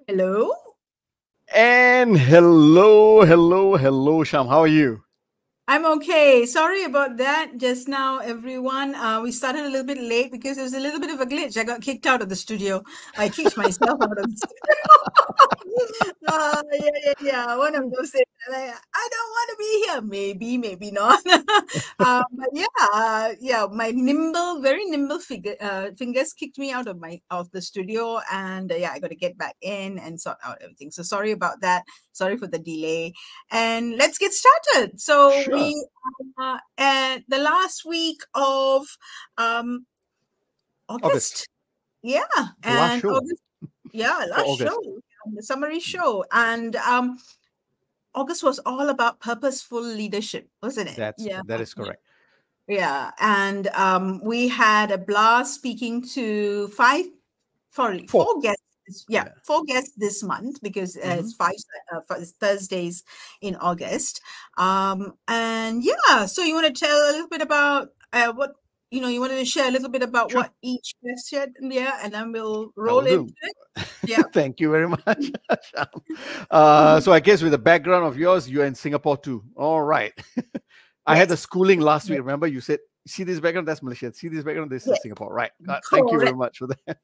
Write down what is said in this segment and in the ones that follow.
Hello. And hello, Sham. How are you? I'm okay. Sorry about that just now, everyone. We started a little bit late because there was a little bit of a glitch. I got kicked out of the studio. I kicked myself out of the studio. Yeah. One of those things. I don't want to be here. Maybe not. But yeah. My very nimble fingers kicked me out of the studio, and I got to get back in and sort out everything. So sorry about that. Sorry for the delay. And let's get started. So Sure. we at the last week of August. Yeah. The last show. August, last show, the summary show. And August was all about purposeful leadership, wasn't it? That is correct. Yeah. And we had a blast speaking to four guests. Yeah, 4 guests this month because it's 5 Thursdays in August. So you want to tell a little bit about what you wanted to share a little bit about what each guest shared, and then we'll roll into it. Yeah. Thank you very much. So I guess with the background of yours, you're in Singapore too. All right. I had the schooling last week. Remember, you said, see this background, that's Malaysia. See this background, this is Singapore. Right. Thank you very much for that.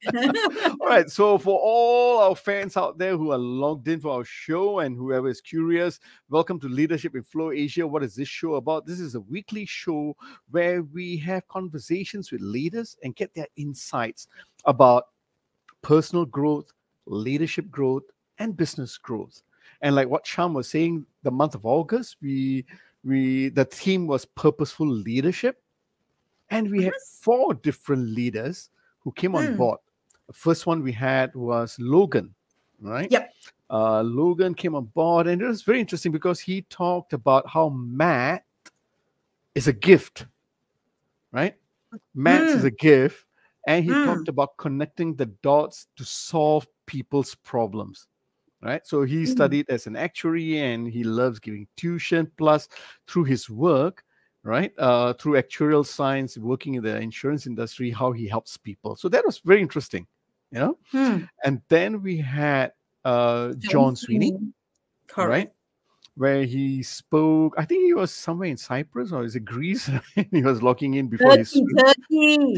All right. So for all our fans out there who are logged in for our show and whoever is curious, welcome to Leadership in Flow Asia. What is this show about? This is a weekly show where we have conversations with leaders and get their insights about personal growth, leadership growth, and business growth. And like what Sham was saying, the month of August, the theme was Purposeful Leadership. And we had 4 different leaders who came on board. The first one we had was Logen, right? Yep. Logen came on board, and it was very interesting because he talked about how math is a gift, right? Math is a gift, and he talked about connecting the dots to solve people's problems, right? So he studied as an actuary, and he loves giving tuition, plus through his work, right? Through actuarial science, working in the insurance industry, how he helps people. So that was very interesting, And then we had John Sweeney, correct, right? Where he spoke, I think he was somewhere in Cyprus or is it Greece? He was logging in before his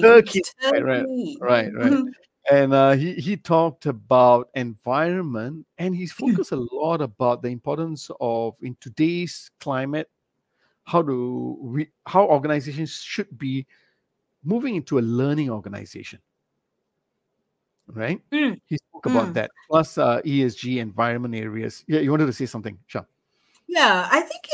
Turkey. Right. And he talked about environment, and he's focused a lot about the importance of, in today's climate, how organizations should be moving into a learning organization, right? He spoke about that, plus ESG, environment areas. Yeah, you wanted to say something, Shah? Yeah, I think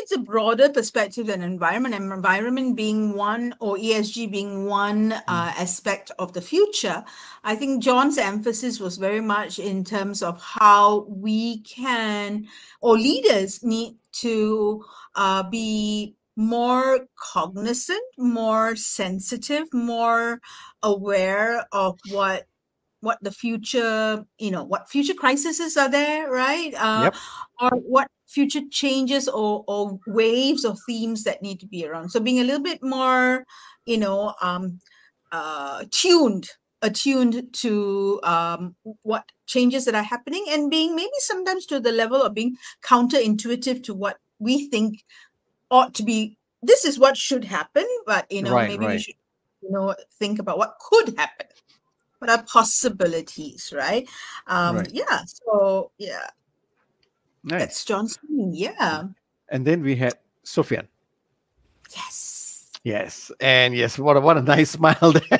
it's a broader perspective than environment, and environment being one, or ESG being one aspect of the future. I think John's emphasis was very much in terms of how we can, or leaders need to be more cognizant, more sensitive, more aware of what the future, what future crises are there, right? Or what future changes or waves or themes that need to be around. So being a little bit more, attuned to what changes that are happening, and being maybe sometimes to the level of being counterintuitive to what we think ought to be. This is what should happen, but we should think about what could happen. What are possibilities, right? Right. Yeah. So yeah. Nice. That's John Sweeney. Yeah. And then we had Soffian. Yes. Yes. And yes, what a nice smile there.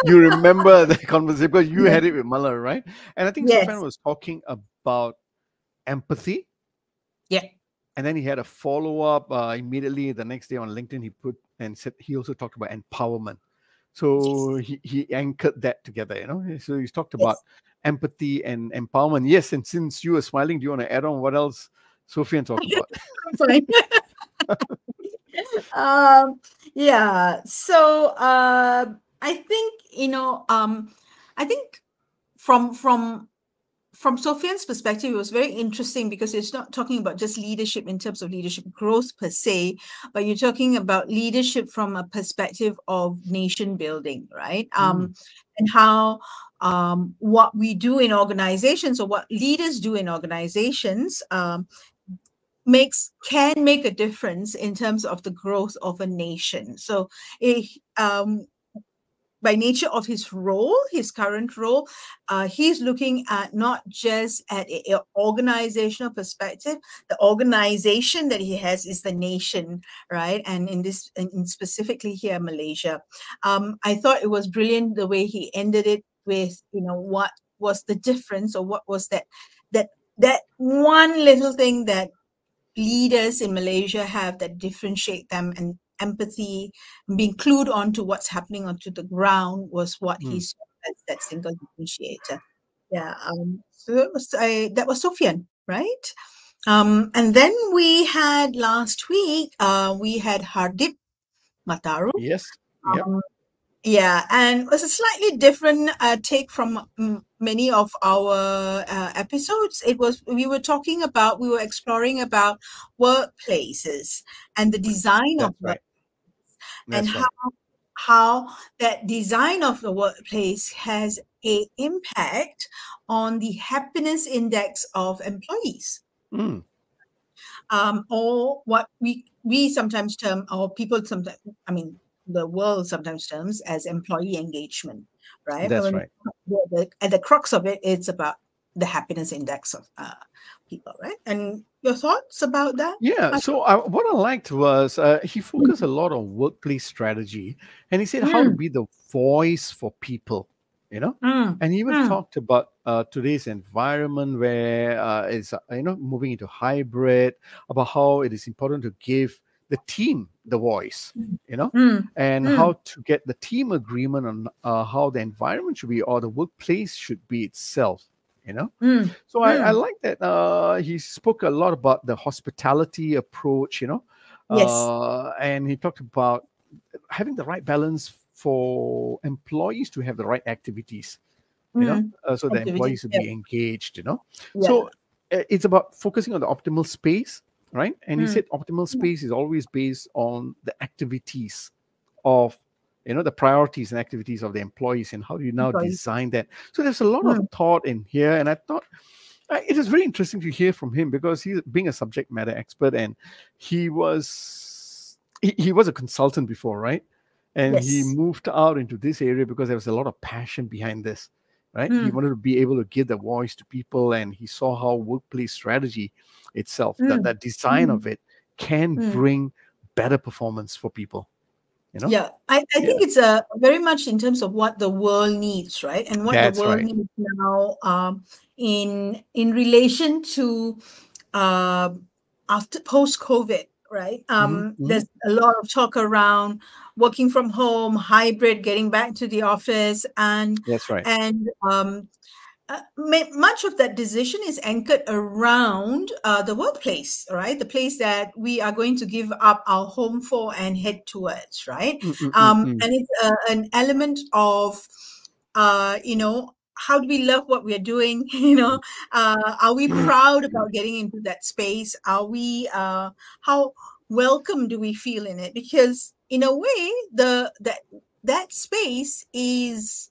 You remember the conversation because you had it with Muller, right? And I think Yes. Soffian was talking about empathy. Yeah. And then he had a follow-up immediately the next day on LinkedIn. He put and said he also talked about empowerment. So he anchored that together, you know. So he's talked about empathy and empowerment. Yes, and since you were smiling, do you want to add on what else Soffian talked about? Fine. Yeah. So I think, I think from Soffian's perspective, it was very interesting because it's not talking about just leadership in terms of leadership growth per se, but you're talking about leadership from a perspective of nation building, right? And how what we do in organizations, or what leaders do in organizations, can make a difference in terms of the growth of a nation. So by nature of his role, his current role, he's looking at not just at an organizational perspective. The organization that he has is the nation, right? And in specifically here, Malaysia. I thought it was brilliant the way he ended it with, what was the difference, or what was that one little thing that leaders in Malaysia have that differentiate them, and empathy, being clued onto what's happening onto the ground was what he saw as that single differentiator. Yeah. So that was Soffian, right? And then we had last week, we had Hardeep, Matharu. Yes. Yep. Yeah, and it was a slightly different take from many of our episodes. We were exploring about workplaces and the design of work, and how that design of the workplace has an impact on the happiness index of employees. Or what we sometimes term, or people sometimes, the world sometimes terms as employee engagement, right? That's right. At the crux of it, it's about the happiness index of people, right? And your thoughts about that? Yeah. So what I liked was he focused a lot on workplace strategy, and he said how to be the voice for people, and he even talked about today's environment where it's moving into hybrid, about how it is important to give the team the voice, and how to get the team agreement on how the environment should be, or the workplace should be itself. So I like that he spoke a lot about the hospitality approach, and he talked about having the right balance for employees to have the right activities, so the employees will be engaged, So it's about focusing on the optimal space, right? And he said optimal space is always based on the activities of the priorities and activities of the employees, and how do you now design that. So there's a lot of thought in here, and I thought it is very interesting to hear from him, because he's being a subject matter expert, and he was a consultant before, right? And he moved out into this area because there was a lot of passion behind this, right? He wanted to be able to give the voice to people, and he saw how workplace strategy itself, that design of it, can bring better performance for people. Yeah, I think it's very much in terms of what the world needs, right? And what the world needs now, in relation to after post-COVID, right? There's a lot of talk around working from home, hybrid, getting back to the office, and that's right. And much of that decision is anchored around the workplace, right? The place that we are going to give up our home for and head towards, right? And it's an element of, how do we love what we're doing? Are we proud about getting into that space? Are we, how welcome do we feel in it? Because in a way, that space is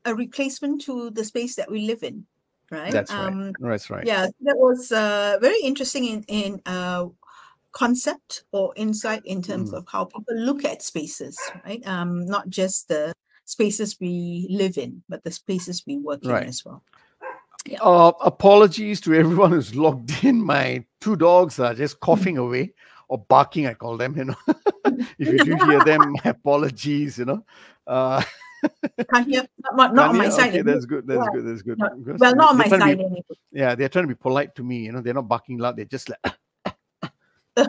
a replacement to the space that we live in, right? That's right. That's right. Yeah, that was very interesting in concept or insight in terms of how people look at spaces, right? Not just the spaces we live in, but the spaces we work in as well. Apologies to everyone who's logged in. My 2 dogs are just coughing away or barking, I call them, If you do hear them, my apologies, Can't hear, not on my side. Okay, that's good. That's good. That's good. Well, not on my side anyway. Yeah, they're trying to be polite to me. They're not barking loud. They're just like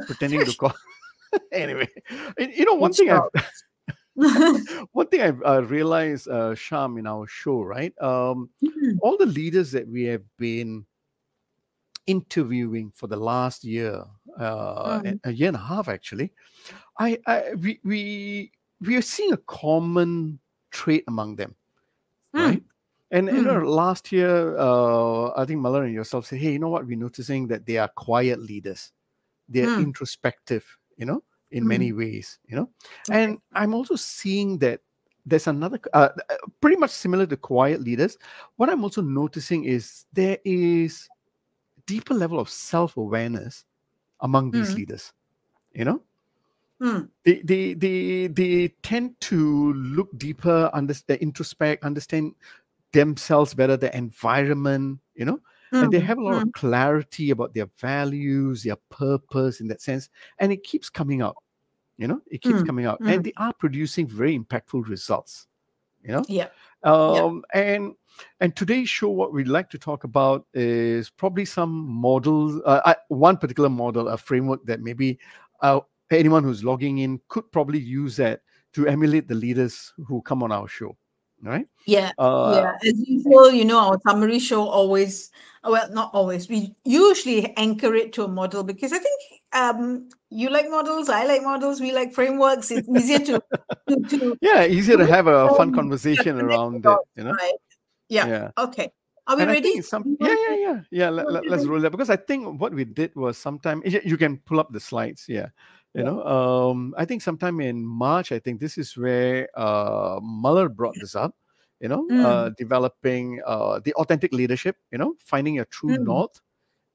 pretending to cough. Anyway, one thing I've realized, Sham, in our show, right? All the leaders that we have been interviewing for the last year, a year and a half, actually, we are seeing a common trait among them, right? And last year, I think Malhar and yourself said, hey, you know what? We're noticing that they are quiet leaders. They're introspective, in many ways, And I'm also seeing that there's another, pretty much similar to quiet leaders. What I'm also noticing is there is deeper level of self-awareness among these leaders, They tend to look deeper, introspect, understand themselves better, the environment, and they have a lot of clarity about their values, their purpose in that sense, and it keeps coming out, it keeps coming out, and they are producing very impactful results, And today's show, what we'd like to talk about is probably some models, one particular model, a framework that maybe anyone who's logging in could probably use that to emulate the leaders who come on our show. Right? As usual, our summary show always, well, not always, we usually anchor it to a model, because I think you like models, I like models, we like frameworks. It's easier to easier to have a fun conversation around it, Right. Yeah. Okay. Are we ready? Let's roll that, because I think what we did was sometime, you can pull up the slides. I think sometime in March, I think this is where Muller brought this up, developing the authentic leadership, finding your true north,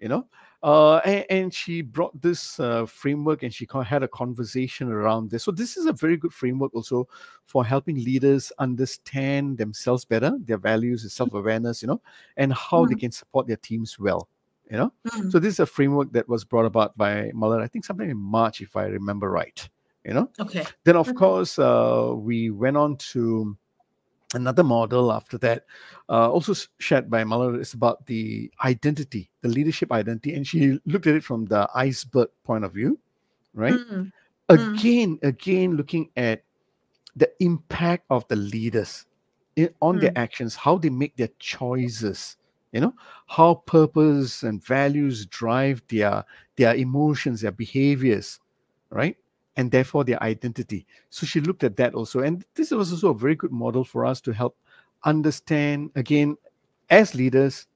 and she brought this framework, and she had a conversation around this. So this is a very good framework also for helping leaders understand themselves better, their values, their self-awareness, and how they can support their teams well. So this is a framework that was brought about by Muller, I think sometime in March, if I remember right. Okay. Then of course we went on to another model after that, also shared by Muller. It's about the identity, the leadership identity, and she looked at it from the iceberg point of view, right? Again, looking at the impact of the leaders on their actions, how they make their choices. How purpose and values drive their emotions, their behaviors, right? And therefore their identity. So she looked at that also. And this was also a very good model for us to help understand, again, as leaders,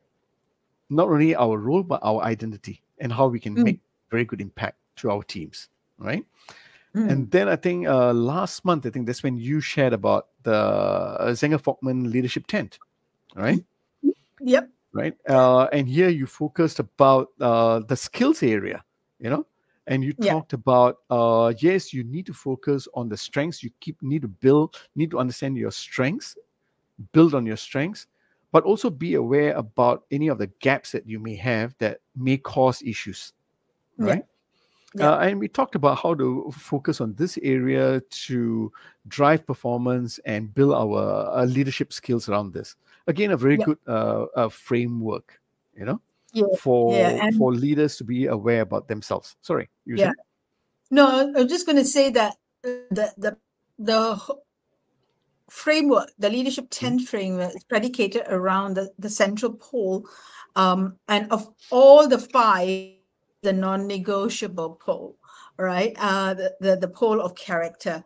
not only our role, but our identity and how we can make very good impact to our teams, right? And then I think last month, I think that's when you shared about the Zenger-Folkman Leadership Tent, right? Yep. Right. And here you focused about the skills area, and you talked about, yes, you need to focus on the strengths. You need to understand your strengths, build on your strengths, but also be aware about any of the gaps that you may have that may cause issues, right? And we talked about how to focus on this area to drive performance and build our leadership skills around this. Again, a very good framework, for leaders to be aware about themselves. Sorry, you said? No, I'm just going to say that the framework, the leadership 10 framework, is predicated around the central pole, and of all the 5, the non-negotiable pole, right? The pole of character.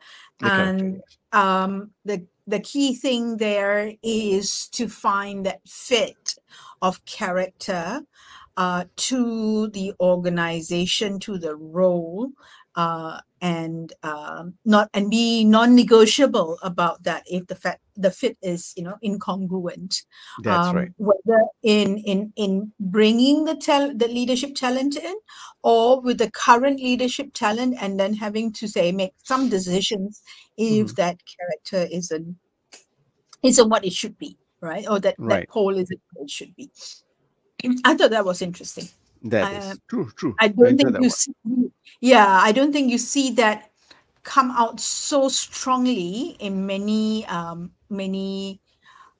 The key thing there is to find that fit of character to the organization, to the role, and be non-negotiable about that if the fit is incongruent. That's right. Whether in bringing the leadership talent in, or with the current leadership talent, and then having to make some decisions if that character isn't what it should be, right? Or that pole isn't what it should be. I thought that was interesting. That is true. I don't think you see, I don't think you see that come out so strongly in many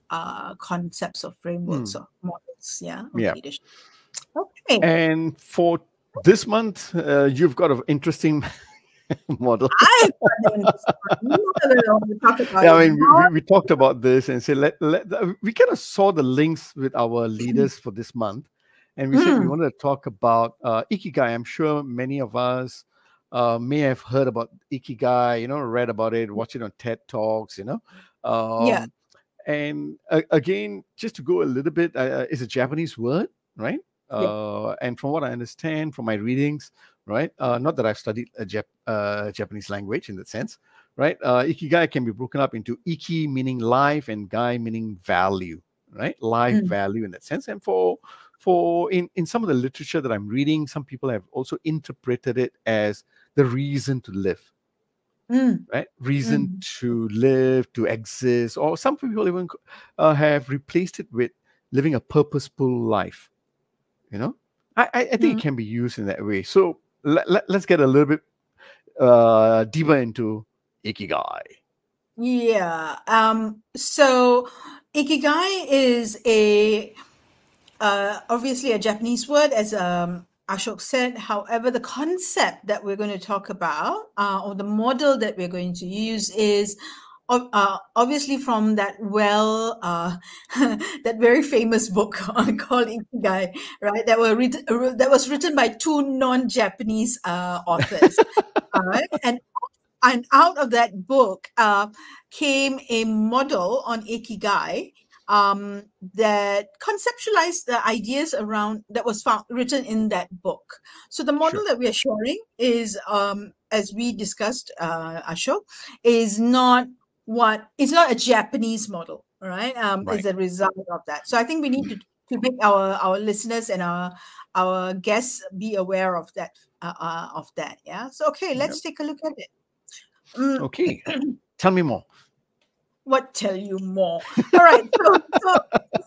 concepts or frameworks or models, of leadership. Okay. And for this month, you've got an interesting model. I've got an we talked about this and said we kind of saw the links with our leaders for this month, and we said we wanted to talk about Ikigai. I'm sure many of us may have heard about Ikigai, read about it, watched it on TED Talks, And again, just to go a little bit, it's a Japanese word, right? And from what I understand from my readings, right? Not that I've studied Japanese language in that sense, right? Ikigai can be broken up into Iki meaning life and Gai meaning value, right? Life value in that sense. And in some of the literature that I'm reading, some people have also interpreted it as the reason to live. Right? Reason to live, to exist, or some people even have replaced it with living a purposeful life. I think it can be used in that way. So let's get a little bit deeper into Ikigai. So Ikigai is obviously a Japanese word, as Ashok said. However, the concept that we're going to talk about, or the model that we're going to use, is obviously from that that very famous book called Ikigai, right? That was written by two non-Japanese authors, and out of that book came a model on Ikigai that conceptualized the ideas around that was written in that book. So the model that we are sharing is, as we discussed, Ashok, is not a Japanese model, right? As a result of that. So I think we need to make our listeners and our guests be aware of that. So let's take a look at it. Okay, tell me more. What tell you more? All right. So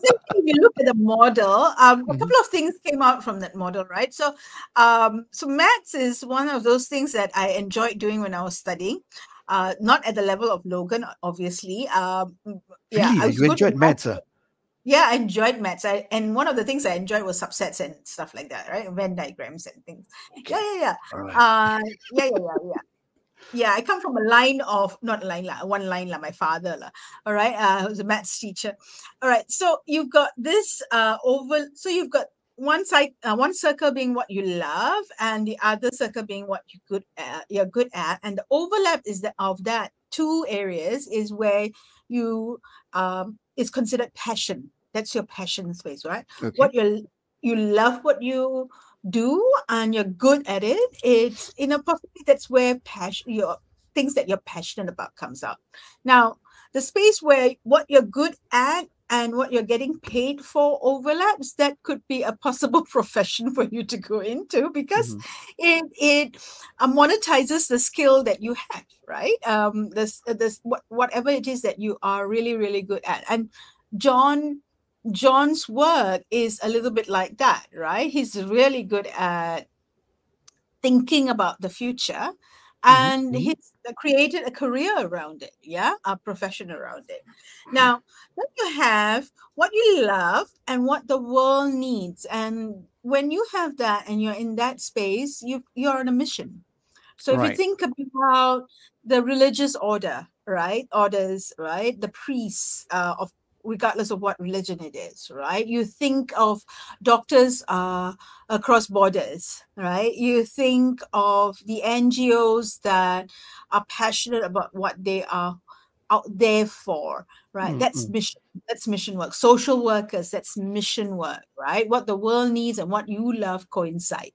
if you look at the model, a couple of things came out from that model, right? So maths is one of those things that I enjoyed doing when I was studying. Not at the level of Logen, obviously. Really? You enjoyed maths? Yeah, I enjoyed maths. And one of the things I enjoyed was subsets and stuff like that, right? Venn diagrams and things. Okay. Yeah. All right. Yeah, I come from one line, my father. All right, was a maths teacher. All right, so you've got this oval. So you've got one side, one circle being what you love, and the other circle being what you're good at. And the overlap of that two areas is where you is considered passion. That's your passion space, right? Okay. You love what you do and you're good at it. It's possibly that's where things that you're passionate about comes out. Now, the space where what you're good at and what you're getting paid for overlaps, that could be a possible profession for you to go into, because it monetizes the skill that you have, right? Whatever it is that you are really, really good at. And John's work is a little bit like that, right? He's really good at thinking about the future, and he's created a career around it, a profession around it. Now, then you have what you love and what the world needs. And when you have that and you're in that space, you're on a mission. So if you think about the religious orders, right? The priests regardless of what religion it is, right? You think of doctors across borders, right? You think of the NGOs that are passionate about what they are out there for, right? That's mission work. Social workers, that's mission work, right? What the world needs and what you love coincide.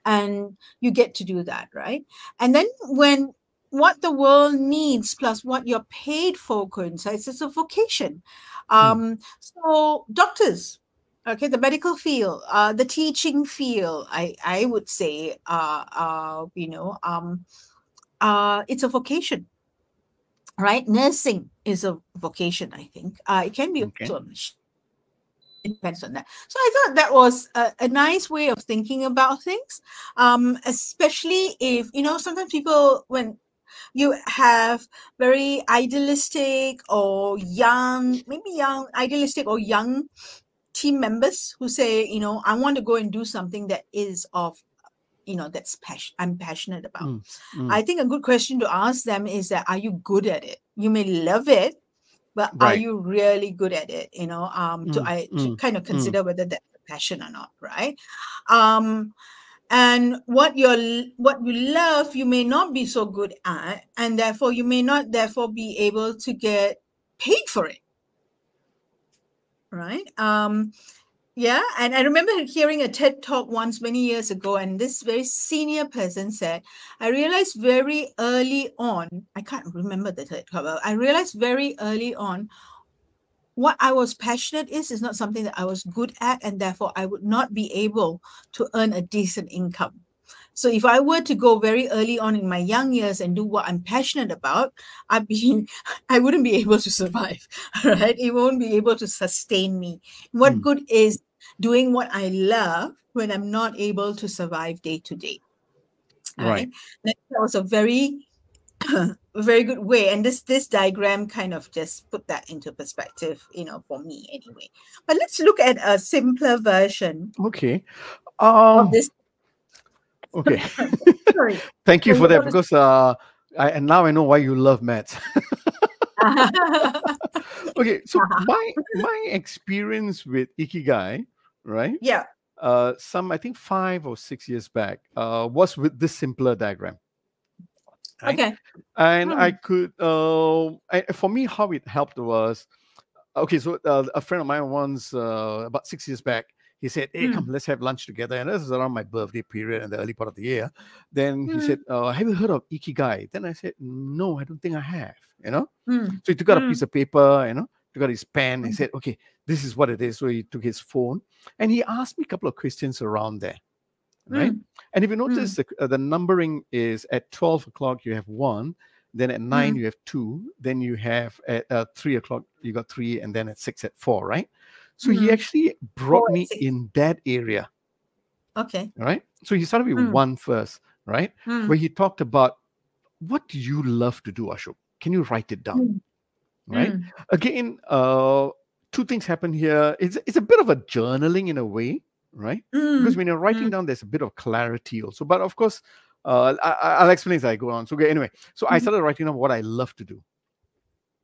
And you get to do that, right? And then when what the world needs plus what you're paid for coincides, it's a vocation. So doctors, okay, the medical field, the teaching field, I would say, it's a vocation, right? Nursing is a vocation, I think. It can be also a mission. depends on that. So I thought that was a nice way of thinking about things, especially if, sometimes people, when you have very idealistic or idealistic or young team members who say, I want to go and do something that is of, that's I'm passionate about. I think a good question to ask them is that, are you good at it? You may love it, but are you really good at it? To kind of consider whether that's a passion or not, right? And what you love, you may not be so good at, and therefore you may not be able to get paid for it, right? Yeah, and I remember hearing a TED talk once many years ago, and this very senior person said, I realized very early on, I can't remember the TED talk, but I realized very early on what I was passionate is not something that I was good at, and therefore I would not be able to earn a decent income. So if I were to go very early on in my young years and do what I'm passionate about, I wouldn't be able to survive, right? It won't be able to sustain me. What good is doing what I love when I'm not able to survive day to day? Right. That was a very good way. And this diagram kind of just put that into perspective, for me anyway. But let's look at a simpler version. Okay. Of this. Okay. Sorry. Thank you for that, because and now I know why you love maths. Okay, so my experience with Ikigai, right? Yeah. I think 5 or 6 years back, was with this simpler diagram. Right? Okay. And I could, for me, how it helped was, okay, so a friend of mine once, about 6 years back, he said, hey, come, let's have lunch together. And this is around my birthday period in the early part of the year. Then he said, have you heard of Ikigai? Then I said, no, I don't think I have, So he took out a piece of paper, took out his pen. He said, okay, this is what it is. So he took his phone and he asked me a couple of questions around there, right? And if you notice, the numbering is at 12 o'clock, you have 1. Then at 9, you have 2. Then you have at 3 o'clock, you got 3. And then at 6, at 4, right? So he actually brought me in that area. Okay. Right? So he started with 1 first, right? Where he talked about, what do you love to do, Ashok? Can you write it down? Right? Again, 2 things happen here. It's a bit of a journaling in a way, right? Because when you're writing down, there's a bit of clarity also. But of course, I'll explain as I go on. So okay, anyway, so I started writing down what I love to do.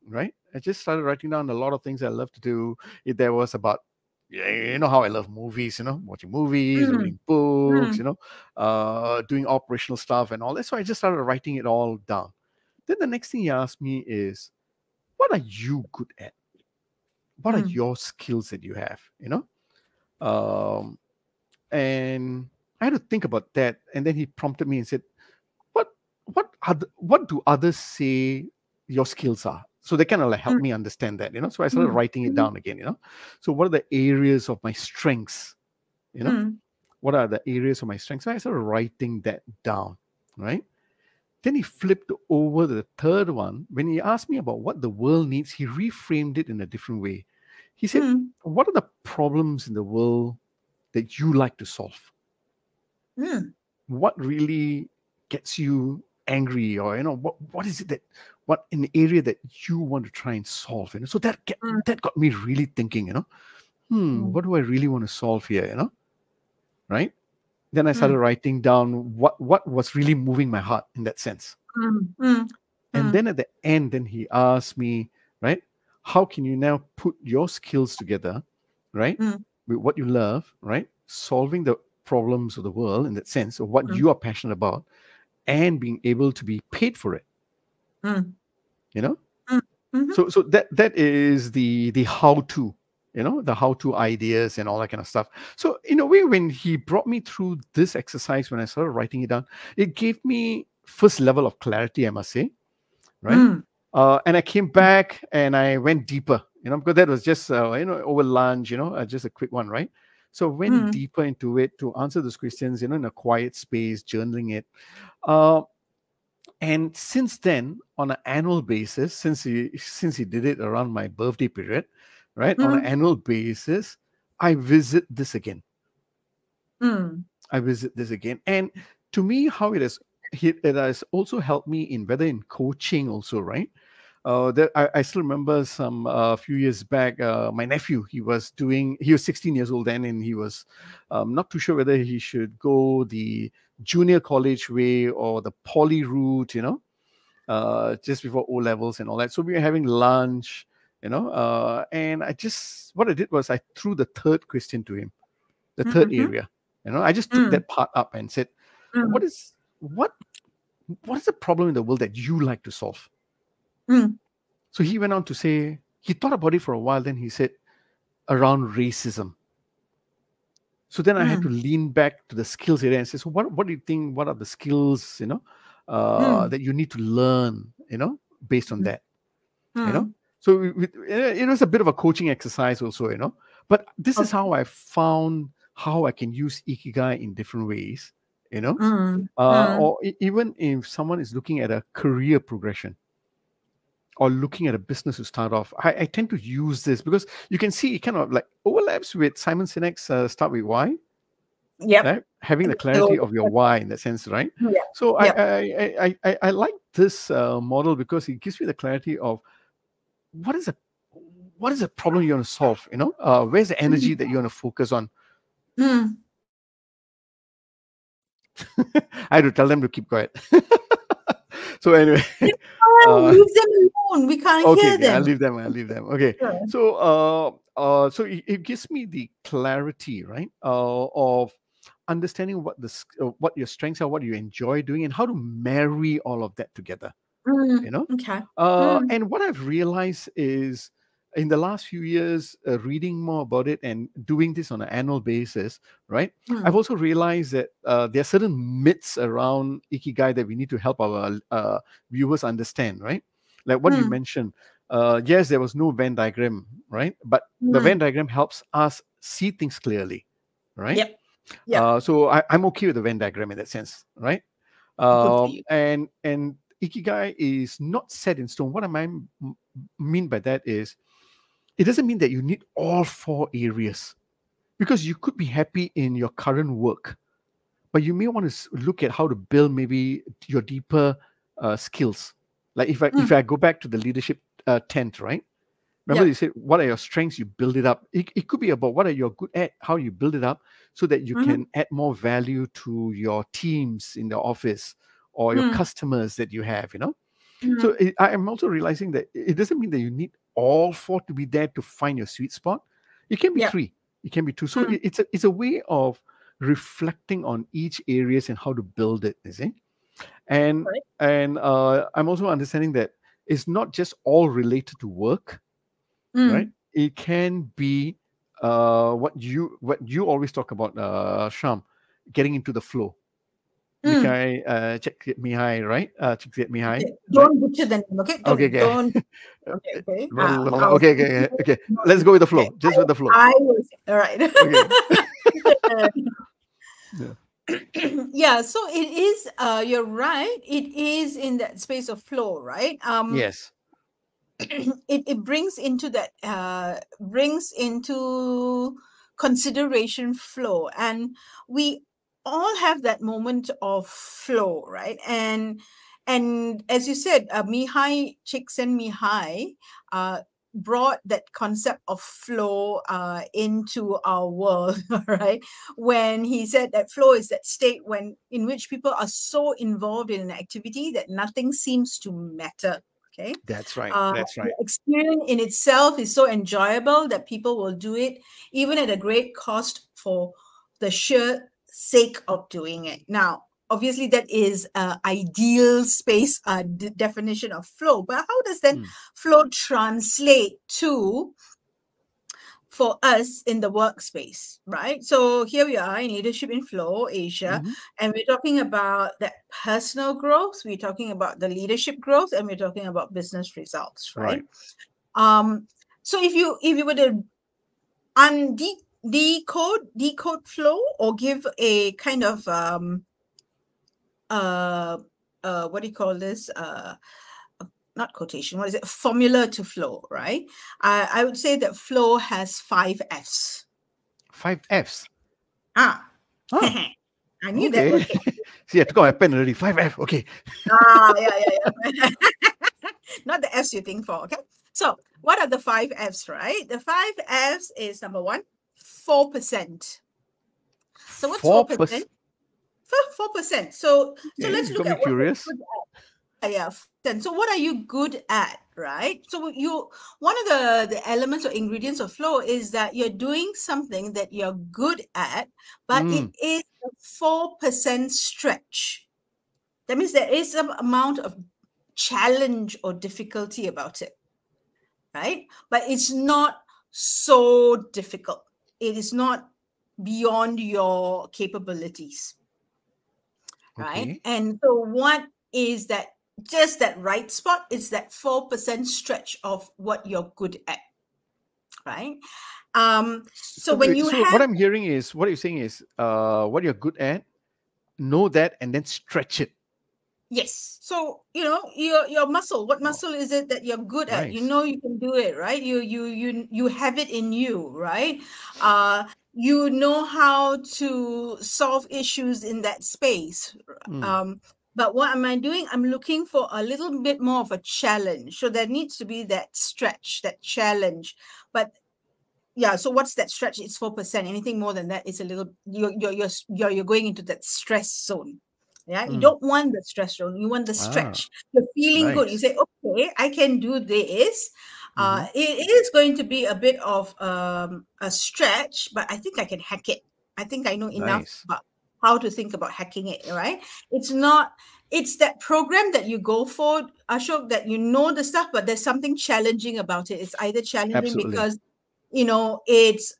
Right? I just started writing down a lot of things I love to do. There was about, you know how I love movies, watching movies, reading books, doing operational stuff and all that. So I just started writing it all down. Then the next thing he asked me is, what are you good at? What are your skills that you have, and I had to think about that. And then he prompted me and said, what do others say your skills are? So they kind of like help me understand that, So I started writing it down again, So what are the areas of my strengths? What are the areas of my strengths? So I started writing that down, right? Then he flipped over the third one. When he asked me about what the world needs, he reframed it in a different way. He said, what are the problems in the world that you like to solve? What really gets you angry, or what is it what an area that you want to try and solve? So that got me really thinking. What do I really want to solve here? Right? Then I started writing down what was really moving my heart in that sense. And then at the end, then he asked me, right, how can you now put your skills together, right, with what you love, right, solving the problems of the world in that sense of what you are passionate about, and being able to be paid for it. So that is the how-to, the how-to ideas and all that kind of stuff. So in a way, when he brought me through this exercise, when I started writing it down, it gave me first level of clarity, I must say, right? And I came back and I went deeper, because that was just over lunch, just a quick one, right? So I went deeper into it to answer those questions, in a quiet space, journaling it. And since then, on an annual basis, since he did it around my birthday period, right, on an annual basis, I visit this again. Mm. I visit this again. And to me, how it has also helped me in whether in coaching also, right? I still remember some few years back, my nephew, he was 16 years old then, and he was not too sure whether he should go the junior college way or the poly route, just before O levels and all that. So we were having lunch, and what I did was I threw the third question to him, the third area. I just took that part up and said, what is the problem in the world that you like to solve? So he went on to say, he thought about it for a while, then he said, around racism. So then I had to lean back to the skills area and say, so what do you think, what are the skills, that you need to learn, based on that, So it was a bit of a coaching exercise also, but this is how I found how I can use Ikigai in different ways, or even if someone is looking at a career progression or looking at a business to start off, I tend to use this because you can see it kind of like overlaps with Simon Sinek's Start With Why. Yep. Right? Having the clarity of your why in that sense, right? Yeah. So I like this model because it gives me the clarity of what is the problem you want to solve, where's the energy that you want to focus on. I had to tell them to keep quiet. So anyway, leave them alone. We can't hear them. I'll leave them. Okay. Sure. So it gives me the clarity, right, of understanding what your strengths are, what you enjoy doing, and how to marry all of that together. Okay. And what I've realized is, in the last few years, reading more about it and doing this on an annual basis, right? I've also realized that there are certain myths around Ikigai that we need to help our viewers understand, right? Like what you mentioned. Yes, there was no Venn diagram, right? But the Venn diagram helps us see things clearly, right? Yep. Yeah. So I'm okay with the Venn diagram in that sense, right? And Ikigai is not set in stone. What I mean by that is, it doesn't mean that you need all 4 areas, because you could be happy in your current work, but you may want to look at how to build maybe your deeper skills. Like if I go back to the leadership tent, right? Remember you said, what are your strengths? You build it up. It could be about what are you good at, how you build it up so that you can add more value to your teams in the office or your customers that you have, So I am also realizing that it doesn't mean that you need all 4 to be there to find your sweet spot. It can be 3. It can be 2. So it's a way of reflecting on each areas and how to build it, you see? And I'm also understanding that it's not just all related to work, right? It can be what you always talk about, Sham, getting into the flow. Mikai, check Mihai, right? Check Mihai. Don't butcher the name, okay? Okay. Don't. Okay. Let's go with the flow. Just with the flow. I was all right. Okay. Yeah. So it is. You're right. It is in that space of flow, right? Yes. It brings into that. Brings into consideration flow, and we all have that moment of flow, right? And as you said, Mihai Csikszentmihalyi brought that concept of flow into our world, right? When he said that flow is that state in which people are so involved in an activity that nothing seems to matter. Okay, that's right. That's right. The experience in itself is so enjoyable that people will do it, even at a great cost, for the sheer sake of doing it. Now, obviously, that is an ideal space definition of flow. But how does then flow translate to for us in the workspace, right? So here we are in Leadership in Flow Asia, and we're talking about that personal growth, we're talking about the leadership growth, and we're talking about business results, right? So if you were to decode flow, or give a kind of what do you call this? Not quotation, what is it? Formula to flow, right? I would say that flow has 5 Fs. 5 Fs. Ah. Huh. I knew that. Okay. See, I took out my pen already. 5 F. Okay. Yeah. Not the Fs you think for, okay? So what are the 5 Fs, right? The 5 Fs is number 1, 4%. So what's 4%? 4%. So let's look at what curious. Yeah. So what are you good at, right? So one of the elements or ingredients of flow is that you're doing something that you're good at, but it is a 4% stretch. That means there is some amount of challenge or difficulty about it, right? But it's not so difficult. It is not beyond your capabilities, right? Okay. And so what is that? Just that right spot is that 4% stretch of what you're good at, right? So when you have, what I'm hearing is, what you're saying is, what you're good at, know that, and then stretch it. Yes. So, your muscle, what muscle is it that you're good at? Nice. You know you can do it, right? You have it in you, right? You know how to solve issues in that space. But what am I doing? I'm looking for a little bit more of a challenge. So there needs to be that stretch, that challenge. But yeah, so what's that stretch? It's 4%. Anything more than that is a little, you're going into that stress zone. Yeah, you don't want the stress zone. You want the stretch. You're feeling good. You say, okay, I can do this. It is going to be a bit of a stretch, but I think I can hack it. I think I know enough about how to think about hacking it, right? It's that program that you go for, Ashok, that you know the stuff, but there's something challenging about it. It's either challenging because, it's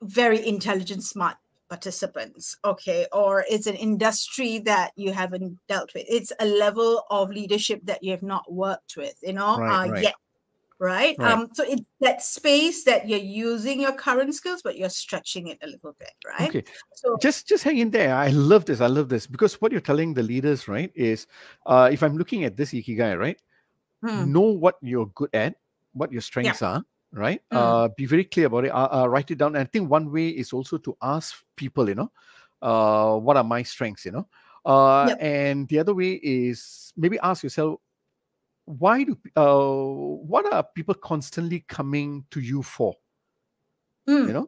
very intelligent, smart participants, okay, or it's an industry that you haven't dealt with. It's a level of leadership that you have not worked with, yet. Right. So it's that space that you're using your current skills, but you're stretching it a little bit, right? Okay. So just hang in there. I love this because what you're telling the leaders, right, is if I'm looking at this Ikigai, right, know what you're good at, what your strengths are, right? Be very clear about it. Write it down. And I think one way is also to ask people, what are my strengths, and the other way is maybe ask yourself, what are people constantly coming to you for? So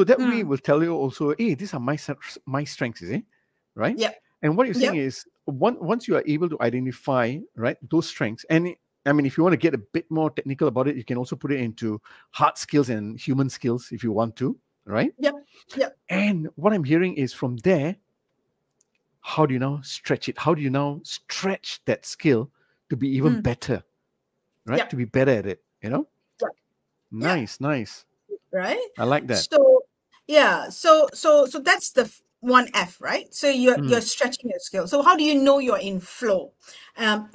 that way will tell you also, hey, these are my strengths, is it? Right? Yeah. And what you're saying is once you are able to identify, right, those strengths, and I mean, if you want to get a bit more technical about it, you can also put it into hard skills and human skills if you want to, right? Yep. And what I'm hearing is from there, how do you now stretch it? How do you now stretch that skill to be even better, right? To be better at it, Nice. Right? I like that. So so that's the 1F, right? So you're stretching your skill. So how do you know you're in flow?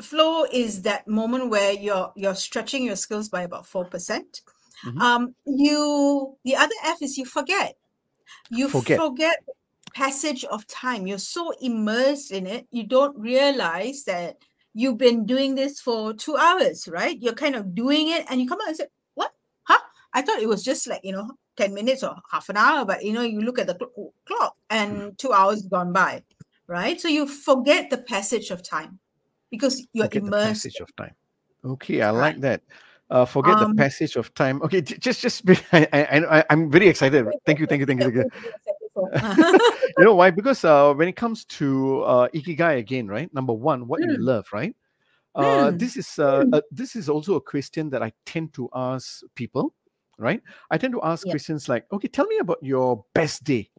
Flow is that moment where you're stretching your skills by about 4%. The other F is you forget. You forget passage of time. You're so immersed in it, you don't realize that you've been doing this for 2 hours, right? You're kind of doing it and you come out and say, what? Huh? I thought it was just like, 10 minutes or half an hour, but you look at the clock and 2 hours gone by, right? So you forget the passage of time because you're immersed. The passage of time. Okay, I like that. Forget the passage of time. Okay, just I'm very excited. Thank you. You know why? Because when it comes to Ikigai again, right? Number one, what you love, right? This is also a question that I tend to ask people, right? I tend to ask questions like, okay, tell me about your best day,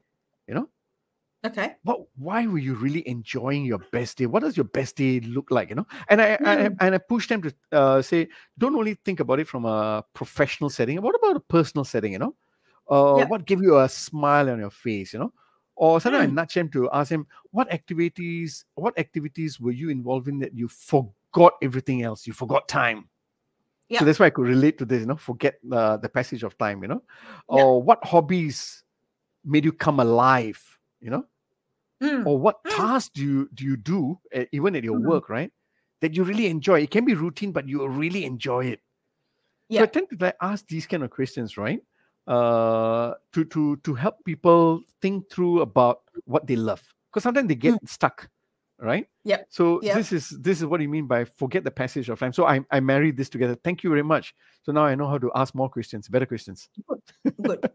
Okay. Why were you really enjoying your best day? What does your best day look like? And I push them to say, don't only think about it from a professional setting. What about a personal setting? What gave you a smile on your face? Or sometimes I nudge them to ask them, what activities were you involved in that you forgot everything else? You forgot time. So that's why I could relate to this. Forget the passage of time. Or what hobbies made you come alive? Or what tasks do you do even at your work, right? That you really enjoy. It can be routine, but you really enjoy it. So I tend to ask these kind of questions, right? to help people think through about what they love, because sometimes they get stuck, right? Yep. So Yep. this is what you mean by forget the passage of time. So I married this together. Thank you very much. So now I know how to ask more questions, better questions. Good.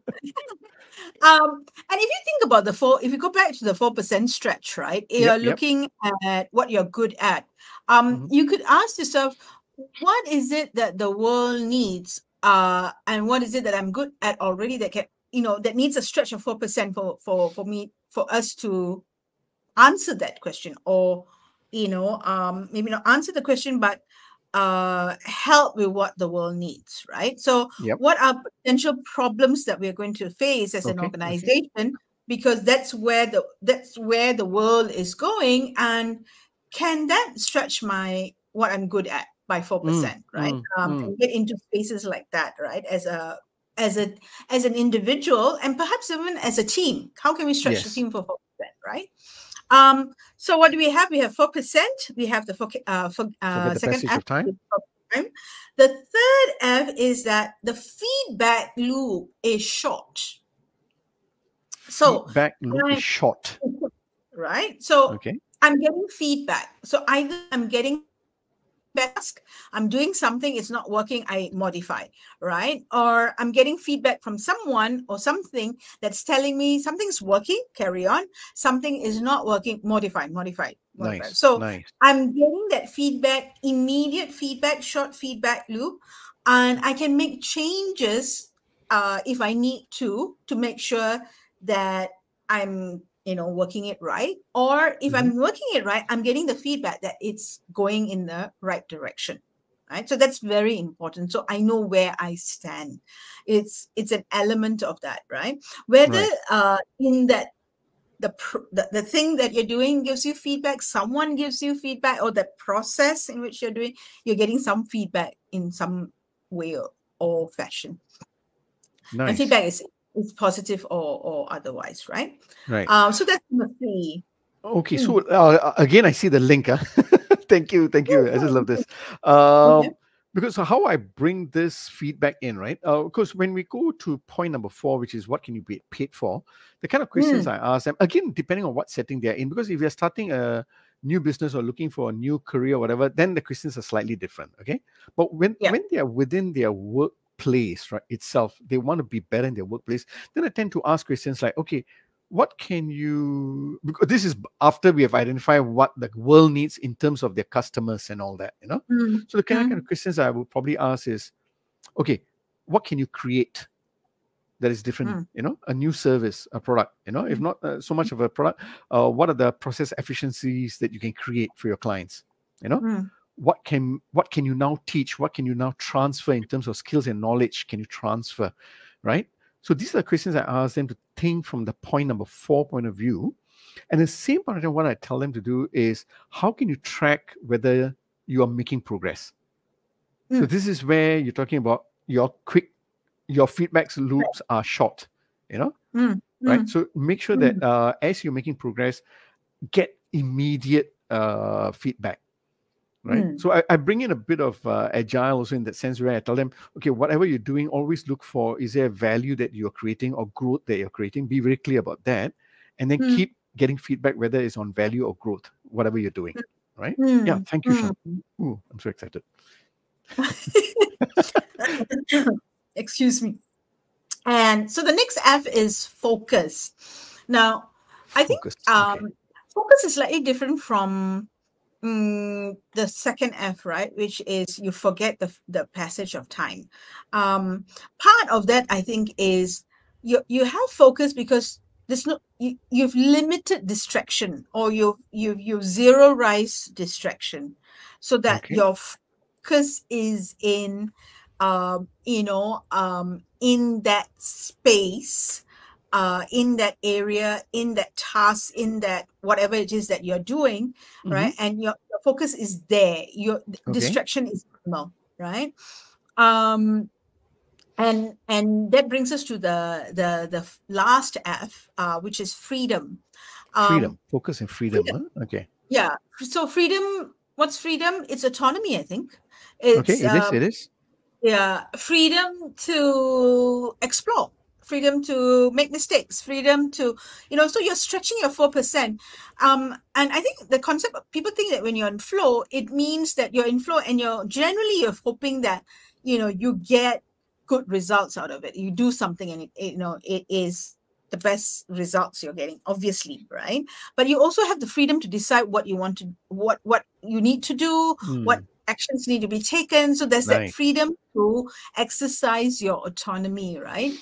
And if you think about if you go back to the 4% stretch, right? You're looking at what you're good at. You could ask yourself, what is it that the world needs? And what is it that I'm good at already that can, that needs a stretch of 4% for us to answer that question, or, maybe not answer the question, but help with what the world needs, right? So what are potential problems that we're going to face as an organization, because that's where the world is going, and can that stretch what I'm good at by 4%, right? And get into spaces like that, right? As an individual, and perhaps even as a team, how can we stretch the team for 4%, right? So what do we have? We have 4%. We have the second F, time. The third F is that the feedback loop is short. So feedback loop is short, right? So I'm getting feedback. So either I'm getting task, I'm doing something, it's not working, I modify, right? Or I'm getting feedback from someone or something that's telling me something's working, carry on, something is not working, modify. Nice. So I'm getting that feedback, immediate feedback, short feedback loop, and I can make changes if I need to make sure that I'm working it right. Or if I'm working it right, I'm getting the feedback that it's going in the right direction, right? So that's very important. So I know where I stand. It's an element of that, right? Whether in that the thing that you're doing gives you feedback, someone gives you feedback, or the process in which you're doing, you're getting some feedback in some way or fashion. Nice. And feedback is positive or otherwise, right? Right. So that's number 3. Okay. So again, I see the link. Thank you. I just love this. Because how I bring this feedback in, right? Because when we go to point number 4, which is what can you be paid for, the kind of questions I ask them, again, depending on what setting they're in, because if you're starting a new business or looking for a new career or whatever, then the questions are slightly different, okay? But when they are within their workplace, right, itself, they want to be better in their workplace, then I tend to ask questions like, okay, what can you, because this is after we have identified what the world needs in terms of their customers and all that, So the kind of questions I would probably ask is, okay, what can you create that is different, a new service, a product, if not so much of a product, what are the process efficiencies that you can create for your clients, what can you now teach, what can you now transfer in terms of skills and knowledge can you transfer, right? So these are the questions I ask them to think from the point number 4 point of view. And the same part of what I tell them to do is, how can you track whether you are making progress? So this is where you're talking about your feedback loops are short, right? So make sure that as you're making progress, get immediate feedback. Right. So I bring in a bit of agile also in that sense, where I tell them, okay, whatever you're doing, always look for, is there a value that you're creating or growth that you're creating? Be very clear about that. And then keep getting feedback, whether it's on value or growth, whatever you're doing. Right. Yeah. Thank you, Sean. Ooh, I'm so excited. Excuse me. And so the next F is focus. Now, I think focus is slightly different from the second F, right, which is you forget the passage of time. Part of that, I think, is you have focus because there's you've limited distraction, or you've zeroized distraction, so that your focus is in in that space, in that area, in that task, in that whatever it is that you're doing, right? And your focus is there. Your distraction is minimal, right? And that brings us to the last F, which is freedom. Freedom, focus and freedom. Huh? Okay. Yeah. So freedom. What's freedom? It's autonomy, I think. It's, it is. Yeah, freedom to explore. freedom to make mistakes, freedom to, so you're stretching your 4%. And I think the concept, people think that when you're in flow, it means that you're in flow and you're hoping that, you get good results out of it. You do something and it is the best results you're getting, obviously, right? But you also have the freedom to decide what you want to, what you need to do, what actions need to be taken. So there's that freedom to exercise your autonomy, right?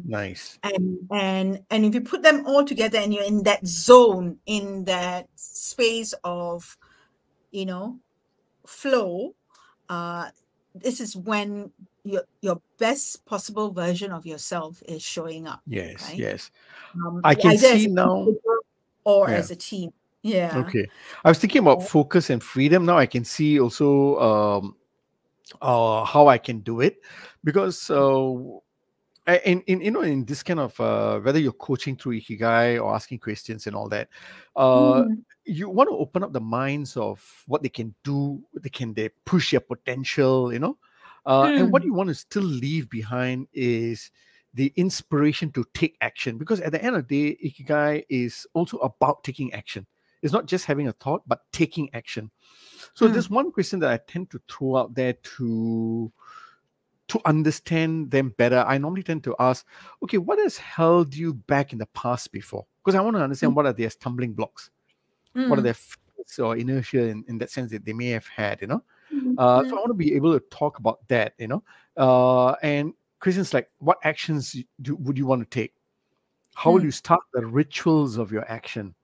Nice. And if you put them all together and you're in that zone, in that space of, flow, this is when your best possible version of yourself is showing up. Yes, right? yes. I can see now. Or as a team. Yeah. Okay. I was thinking about focus and freedom. Now I can see also how I can do it, because in this kind of whether you're coaching through Ikigai or asking questions and all that, you want to open up the minds of what they can do. They push their potential, and what you want to still leave behind is the inspiration to take action, because at the end of the day, Ikigai is also about taking action. It's not just having a thought, but taking action. So there's one question that I tend to throw out there to understand them better. I normally tend to ask, okay, what has held you back in the past before? Because I want to understand what are their stumbling blocks, what are their fears or inertia in that sense that they may have had, So I want to be able to talk about that, and questions like, what actions would you want to take? How will you start the rituals of your action,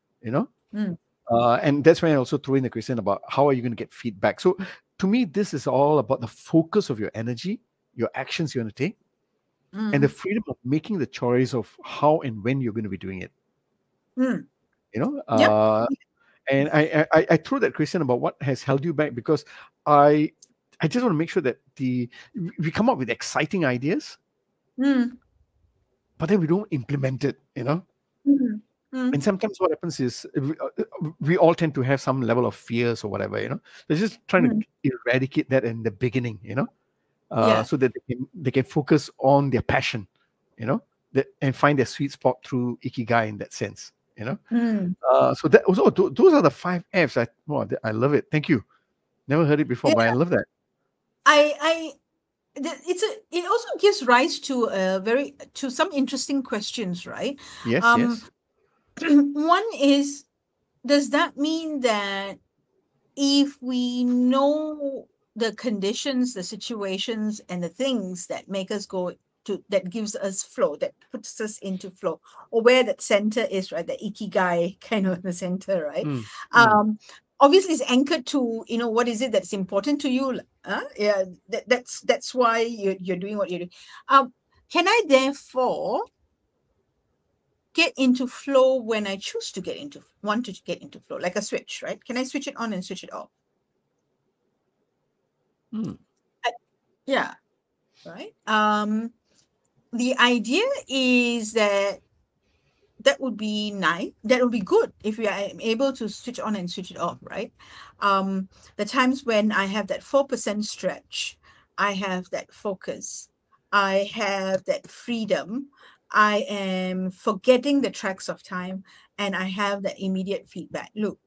and that's when I also throw in the question about how are you going to get feedback. So to me, this is all about the focus of your energy, your actions you're going to take, and the freedom of making the choice of how and when you're going to be doing it. And I threw that question about what has held you back, because I just want to make sure that we come up with exciting ideas, but then we don't implement it, And sometimes what happens is we all tend to have some level of fears or whatever, They're just trying to eradicate that in the beginning, so that they can focus on their passion, and find their sweet spot through Ikigai in that sense, So that also, those are the 5 Fs. I love it. Thank you. Never heard it before, but I love that. It also gives rise to some interesting questions, right? Yes. One is, does that mean that if we know the conditions, the situations, and the things that make us go to, that gives us flow, that puts us into flow, or where that center is, right? The Ikigai kind of the center, right? Obviously it's anchored to, what is it that's important to you? That's why you're doing what you're doing. Can I therefore get into flow when I choose to want to get into flow, like a switch, right? Can I switch it on and switch it off? Right. The idea is that would be nice. That would be good if we are able to switch on and switch it off, right? The times when I have that 4% stretch, I have that focus, I have that freedom, I am forgetting the tracks of time, and I have that immediate feedback loop,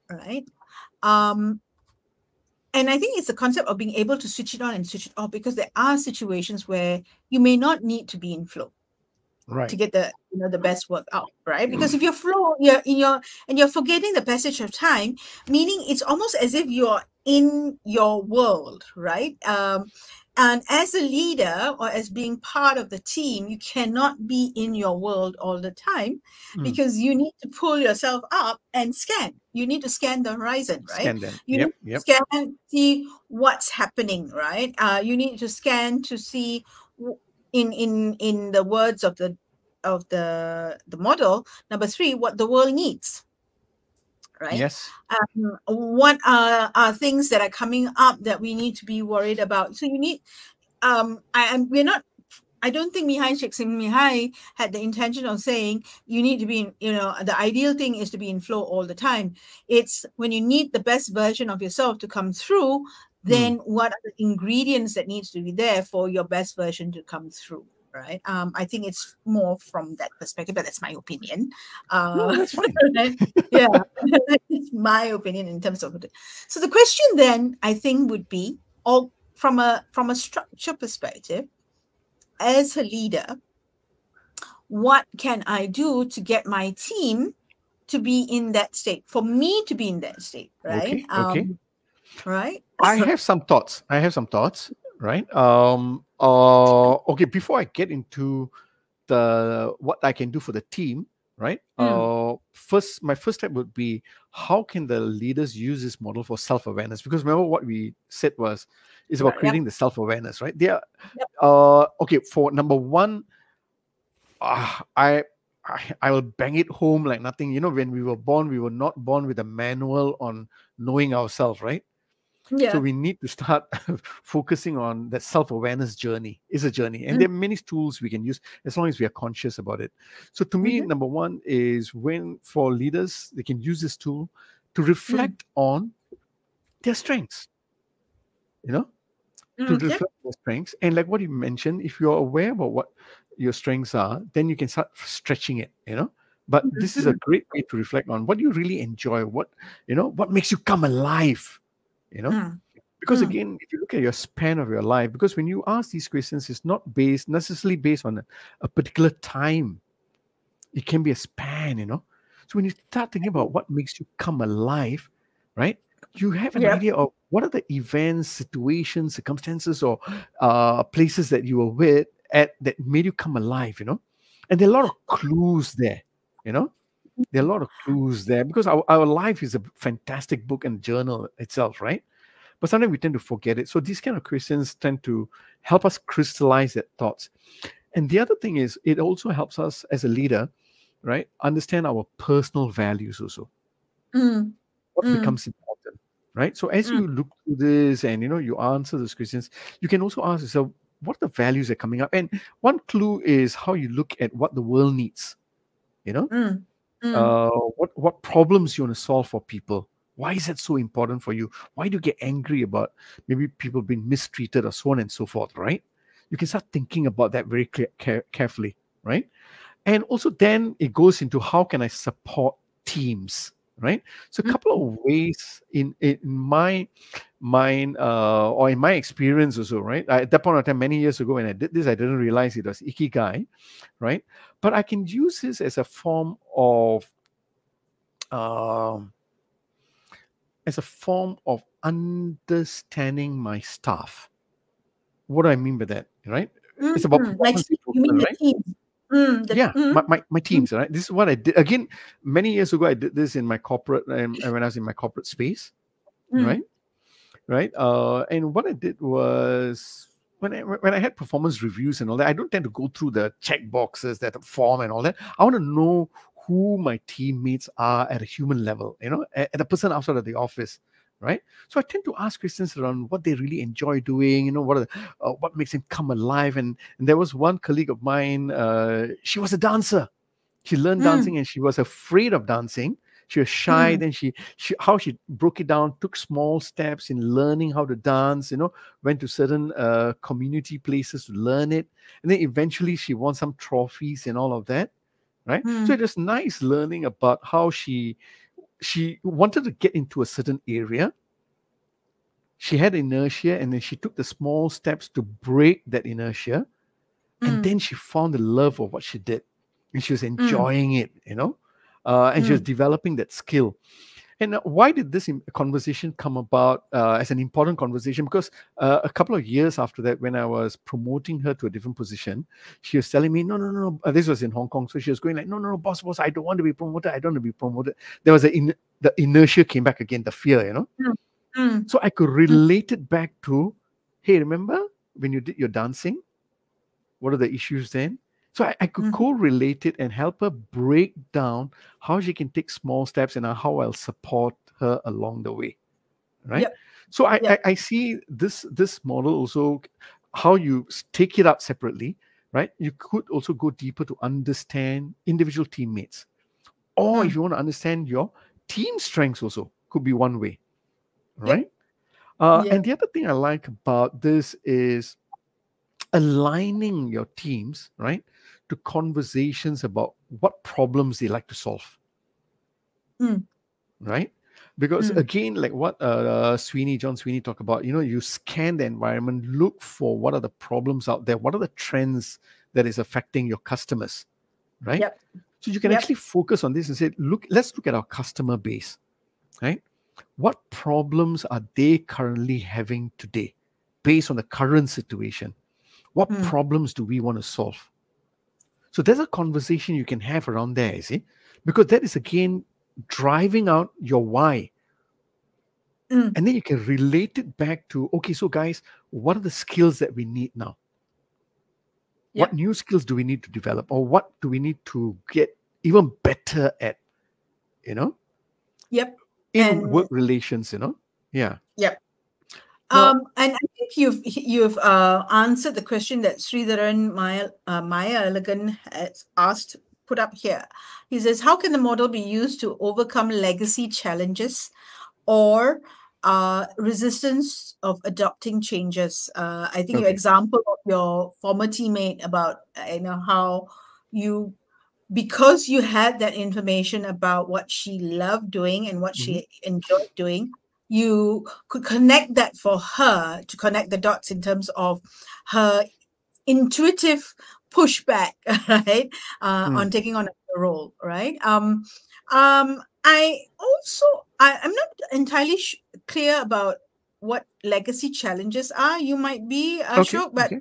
right? And I think it's the concept of being able to switch it on and switch it off, because there are situations where you may not need to be in flow to get the the best work out, right? Because if you're flow, you're forgetting the passage of time, meaning it's almost as if you're in your world, right? And as a leader or as being part of the team, you cannot be in your world all the time, because you need to pull yourself up and scan. You need to scan the horizon, right? Scan them. You need to scan, see what's happening, right? You need to scan to see, in the words of the model number 3, what the world needs, right? Yes. What are things that are coming up that we need to be worried about? So you need I don't think Mihai had the intention of saying you need to be in, the ideal thing is to be in flow all the time. It's when you need the best version of yourself to come through, then what are the ingredients that needs to be there for your best version to come through, right? I think it's more from that perspective, but that's my opinion. No, that's fine. Yeah, it's my opinion in terms of it. So the question then, I think, would be, or from a structure perspective, as a leader, what can I do to get my team to be in that state, for me to be in that state, right? Okay. Right. I have some thoughts, right? Okay, before I get into what I can do for the team, right? My first step would be, how can the leaders use this model for self-awareness? Because remember what we said is about creating the self-awareness, right? They are okay. For number one, I will bang it home like nothing. When we were born, we were not born with a manual on knowing ourselves, right? Yeah. So we need to start focusing on that self-awareness journey. It's a journey. And there are many tools we can use as long as we are conscious about it. So to me, number one is, for leaders, they can use this tool to reflect on their strengths, to reflect their strengths. And like what you mentioned, if you're aware about what your strengths are, then you can start stretching it, But this is a great way to reflect on what you really enjoy, what makes you come alive. Because again, if you look at your span of your life, because when you ask these questions, it's not necessarily based on a particular time. It can be a span, So when you start thinking about what makes you come alive, right, you have an idea of what are the events, situations, circumstances, or places that you were with that made you come alive, And there are a lot of clues there, There are a lot of clues there, because our life is a fantastic book and journal itself, right? But sometimes we tend to forget it. So these kind of questions tend to help us crystallize that thoughts. And the other thing is, it also helps us as a leader, right, understand our personal values also. What becomes important, right? So as you look through this and, you answer those questions, you can also ask yourself, what are the values that are coming up? And one clue is how you look at what the world needs, what problems you want to solve for people. Why is that so important for you? Why do you get angry about maybe people being mistreated or so on and so forth, right? You can start thinking about that very carefully, right? And also then it goes into, how can I support teams, right? So a couple of ways in my mind, or in my experience also, right? At that point of time, many years ago when I did this, I didn't realize it was Ikigai, right? But I can use this as a form of understanding my staff. What do I mean by that, right? It's about performance improvement, right? My teams, right? This is what I did. Again, many years ago, I did this in my corporate, and when I was in my corporate space, right? And what I did was, when I had performance reviews and all that, I don't tend to go through the check boxes, that form and all that. I want to know who my teammates are at a human level, at a person outside of the office, right? So I tend to ask questions around what they really enjoy doing, what makes them come alive. And there was one colleague of mine, she was a dancer. She learned dancing and she was afraid of dancing. She was shy. Then she broke it down, took small steps in learning how to dance, went to certain community places to learn it. And then eventually she won some trophies and all of that, right? So it was nice learning about how she wanted to get into a certain area. She had inertia, and then she took the small steps to break that inertia. And then she found the love of what she did. And she was enjoying it, and she was developing that skill. And why did this conversation come about as an important conversation? Because a couple of years after that, when I was promoting her to a different position, she was telling me, no. This was in Hong Kong. So she was going like, no, boss, I don't want to be promoted. I don't want to be promoted. There was the inertia came back again, the fear, So I could relate it back to, hey, remember when you did your dancing? What are the issues then? So I could correlate it and help her break down how she can take small steps and how I'll support her along the way, right? So I see this model also, how you take it up separately, right? You could also go deeper to understand individual teammates. Or if you want to understand your team strengths also, could be one way, right? And the other thing I like about this is, aligning your teams, right, to conversations about what problems they like to solve, right? Because again, like what John Sweeney talked about, you scan the environment, look for what are the problems out there, what are the trends that is affecting your customers, right? Yep. So you can actually focus on this and say, let's look at our customer base, right? What problems are they currently having today based on the current situation? What problems do we want to solve? So there's a conversation you can have around there, you see, because that is again driving out your why. And then you can relate it back to, okay, so guys, what are the skills that we need now? What new skills do we need to develop, or what do we need to get even better at, in work relations, Yeah. Yep. Now, and I think you've answered the question that Sridharan Maya Elegant has put up here. He says, how can the model be used to overcome legacy challenges or resistance of adopting changes? I think your example of your former teammate about how you, because you had that information about what she loved doing and what she enjoyed doing, you could connect that for her, to connect the dots in terms of her intuitive pushback, right, on taking on a role, right? I'm not entirely clear about what legacy challenges are. You might be, Ashok, but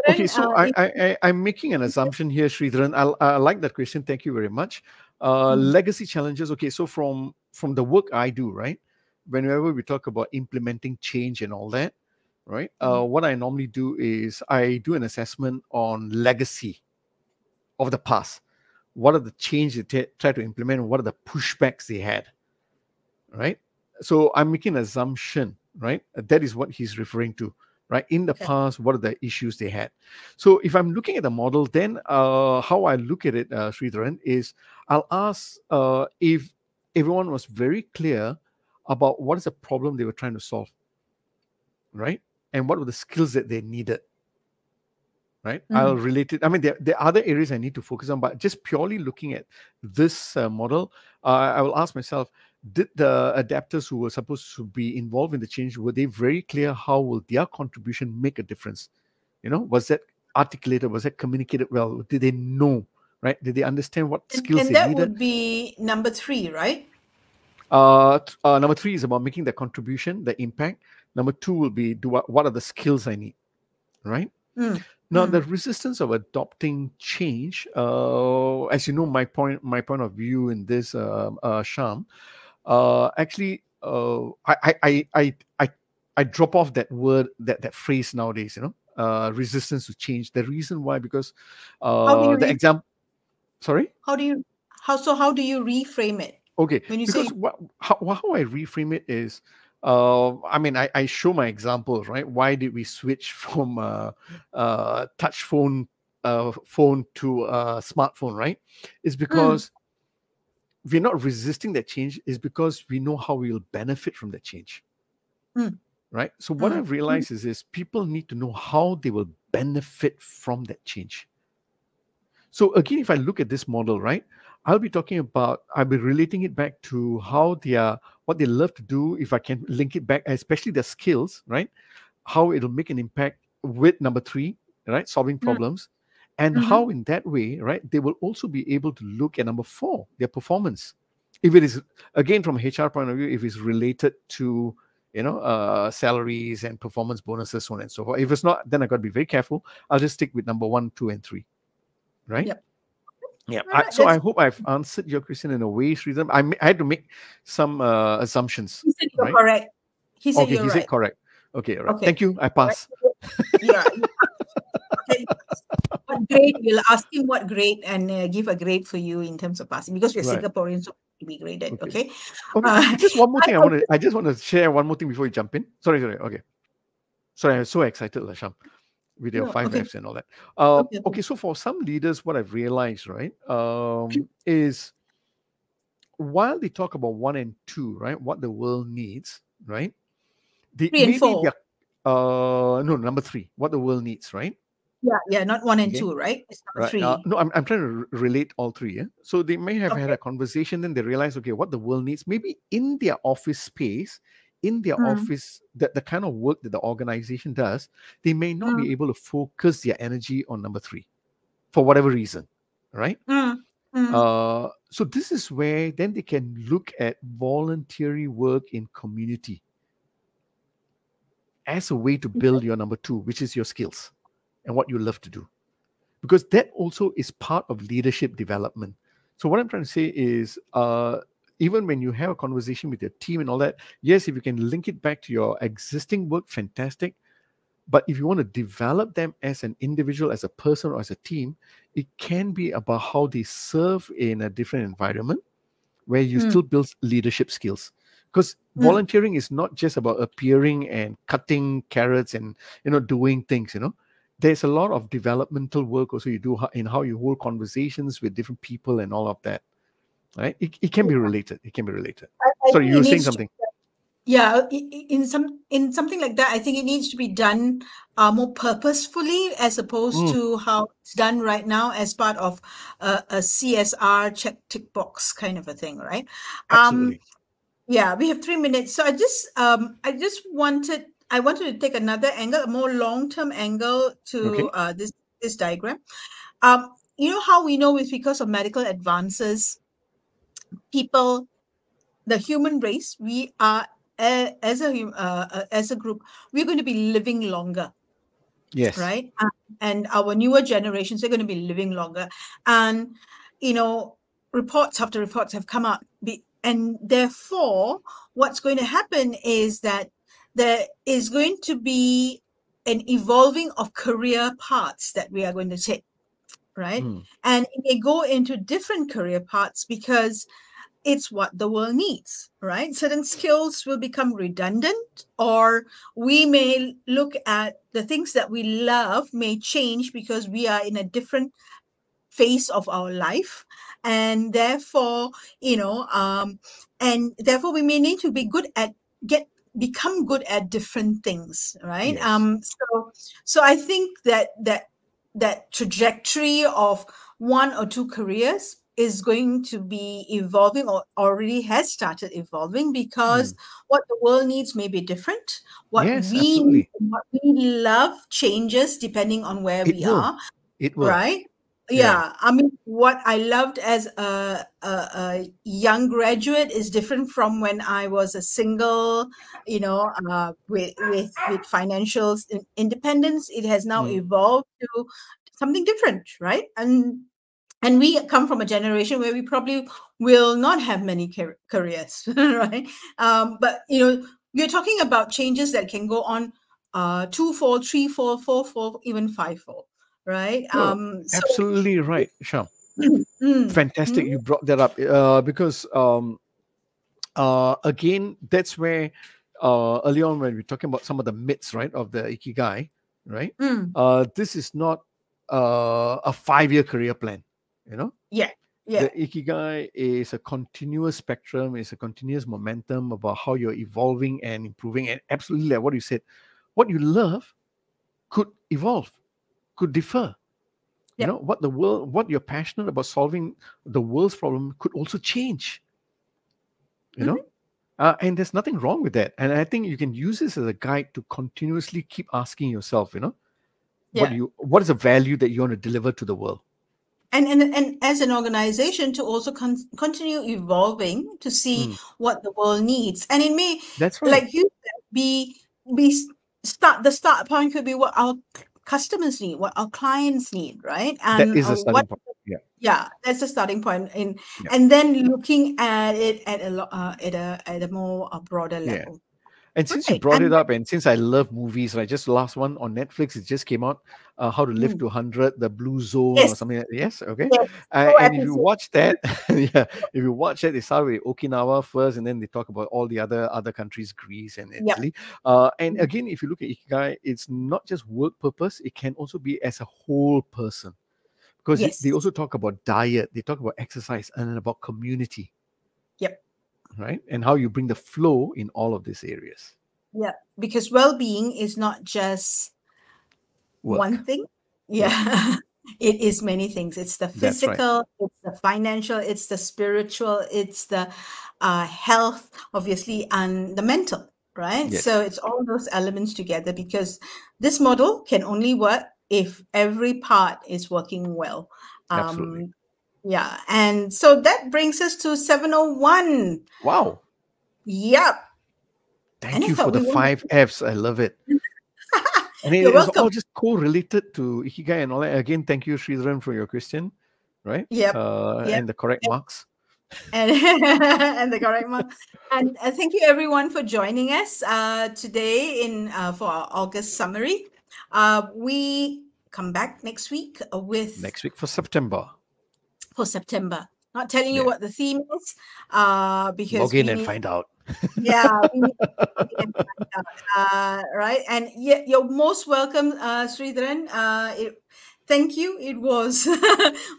Okay, so I'm making an assumption here, Sridharan. I like that question. Thank you very much. Legacy challenges. Okay, so from the work I do, right, whenever we talk about implementing change and all that, right, what I normally do is I do an assessment on legacy of the past. What are the changes they try to implement, and what are the pushbacks they had, right? So I'm making an assumption, right? That is what he's referring to, right? In the past, what are the issues they had? So if I'm looking at the model, then how I look at it, Sridharan, is I'll ask if everyone was very clear about what is the problem they were trying to solve, right? And what were the skills that they needed, right? I'll relate it. I mean, there are other areas I need to focus on, but just purely looking at this model, I will ask myself, did the adapters who were supposed to be involved in the change, were they very clear how will their contribution make a difference? Was that articulated? Was that communicated well? Did they know, right? Did they understand what skills and they that needed? would be number 3, right? Number 3 is about making the contribution, the impact. Number 2 will be what are the skills I need, right? Now, the resistance of adopting change, as you know, my point of view in this, Sham, actually, I drop off that word, that phrase nowadays. Resistance to change. The reason why, because the example. Sorry. How do you reframe it? Okay, when you because say how I reframe it is, I mean, I show my examples, right? Why did we switch from touch phone to a smartphone, right? It's because we're not resisting that change. It's because we know how we will benefit from that change, right? So what I've realized is people need to know how they will benefit from that change. So again, if I look at this model, right, I'll be relating it back to what they love to do. If I can link it back, especially their skills, right, how it'll make an impact with number 3, right, solving problems, and how in that way, right, they will also be able to look at number 4, their performance. If it is, again, from a HR point of view, if it's related to salaries and performance bonuses, so on and so forth. If it's not, then I got to be very careful. I'll just stick with number 1, 2, and 3. Right? Yep. Yeah. So I hope I've answered your question in a way, Sridhar. I had to make some assumptions. He said you're correct. He said you're right. Said correct. Okay, all right. Okay. Thank you. I pass. Yeah. What grade? You'll ask him what grade and give a grade for you in terms of passing, because we're Singaporeans, so to be graded. Okay. Just one more thing. I just want to share one more thing before you jump in. Sorry. Okay. Sorry, I'm so excited, Lasham, with your 5 Fs and all that. Okay, so for some leaders, what I've realized, right, is while they talk about 1 and 2, right, what the world needs, right, 3 and 4. no, number 3, what the world needs, right? Yeah, not 1 and Okay. 2, right? It's number Right. 3. No, I'm trying to relate all 3. Yeah. So they may have had Okay. a conversation, then they realize, okay, what the world needs, maybe in their office space, in their office, the kind of work that the organization does, they may not be able to focus their energy on number 3 for whatever reason, right? So this is where then they can look at voluntary work in community as a way to build your number 2, which is your skills and what you love to do, because that also is part of leadership development. So what I'm trying to say is, even when you have a conversation with your team and all that, yes, if you can link it back to your existing work, fantastic. But if you want to develop them as an individual, as a person, or as a team, it can be about how they serve in a different environment where you still build leadership skills. Because volunteering is not just about appearing and cutting carrots and doing things. There's a lot of developmental work also you do in how you hold conversations with different people and all of that. Right? It can be related. It can be related. I Sorry, think you were it saying needs to, something. yeah, in something like that, I think it needs to be done more purposefully, as opposed to how it's done right now as part of a CSR check tick box kind of a thing, right? Absolutely. Yeah, we have 3 minutes, so I wanted to take another angle, a more long-term angle to Okay. this diagram. You know how we know it's because of medical advances, people, the human race, we are as a group, we're going to be living longer, Yes. right? And our newer generations are going to be living longer, and reports after reports have come out, and therefore, what's going to happen is that there is going to be an evolving of career paths that we are going to take, right? And it may go into different career paths because it's what the world needs, right? Certain skills will become redundant, or we may look at the things that we love may change because we are in a different phase of our life, and therefore we may need to be good at become good at different things, right? Yes. So I think that trajectory of 1 or 2 careers is going to be evolving, or already has started evolving, because what the world needs may be different. What Yes, we need, absolutely. what we love changes depending on where It we will. are, It will. right? Yeah. Yeah, I mean, what I loved as a young graduate is different from when I was a single, with financial independence. It has now evolved to something different, right? And we come from a generation where we probably will not have many careers, right? But we're talking about changes that can go on 2-fold, 3-fold, 4-fold, even 5-fold, right? No, absolutely right, Sham. Fantastic. Mm, You brought that up because again, that's where early on when we're talking about some of the myths, right, of the Ikigai, right? This is not a 5-year career plan, yeah, The yeah. Ikigai is a continuous spectrum, is a continuous momentum about how you're evolving and improving. And absolutely, like what you said, what you love could evolve, could differ. Yep. What you're passionate about solving the world's problem could also change. And there's nothing wrong with that. And I think you can use this as a guide to continuously keep asking yourself, Yeah. what is the value that you want to deliver to the world? And as an organization, to also continue evolving to see what the world needs. And it may, That's right. like you said, be start the start point could be what our customers need, what our clients need, right? That And is a starting point. yeah, that's the starting point. Yeah. And then looking at it at a more broader Yeah. level. And since you Right. brought it up, and since I love movies, right? Just the last one on Netflix, it just came out. How to Live to 100, the Blue Zone, or Yes, something like that. Yes, okay. yes. And if you watch that, yeah, if you watch it, they start with Okinawa first, and then they talk about all the other countries, Greece and Yep. Italy. And again, if you look at Ikigai, it's not just work purpose; it can also be as a whole person, because Yes. they also talk about diet, they talk about exercise, and then about community. Yep. Right, and how you bring the flow in all of these areas. Yeah, because well-being is not just one Work. thing. Yeah. It is many things. It's the That's right. physical, it's the financial, it's the spiritual, it's the health, obviously, and the mental, right? Yes. So it's all those elements together, because this model can only work if every part is working well. Absolutely. Yeah. And so that brings us to 701. Wow. Yep. And Thank I you thought for the we were 5 Fs. I love it. And it You're is welcome. all just co-related to Ikigai and all that. Again, thank you, Sridharan, for your question, right? Yep. And the correct marks. And, and the correct one. And thank you everyone for joining us today for our August summary. We come back next week Next week for September. Not telling you Yeah. what the theme is, because Log in and find out. Yeah, we need to log in and find out, right? And you're most welcome, Sridharan. Thank you. It was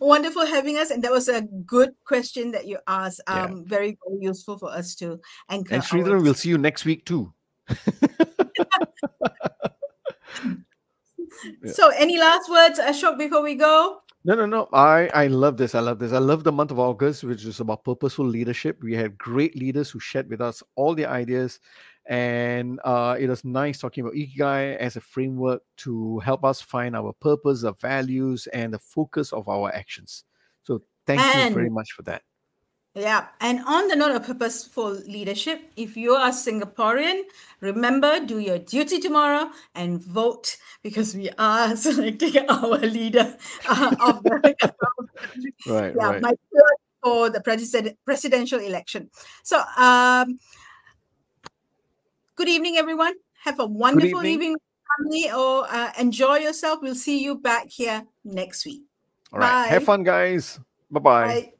wonderful having us, and that was a good question that you asked. Yeah. Very, very useful for us to anchor And our Sridharan, we'll see you next week too. So, any last words, Ashok, before we go? No. I love this. I love the month of August, which is about purposeful leadership. We had great leaders who shared with us all their ideas. And it was nice talking about Ikigai as a framework to help us find our purpose, our values, and the focus of our actions. So thank you very much for that. Yeah. And on the note of purposeful leadership, if you are Singaporean, remember, do your duty tomorrow and vote, because we are selecting our leader of the country. Right. My third for the presidential election. So, good evening, everyone. Have a wonderful evening, family, or enjoy yourself. We'll see you back here next week. All right. Have fun, guys. Bye-bye. Bye.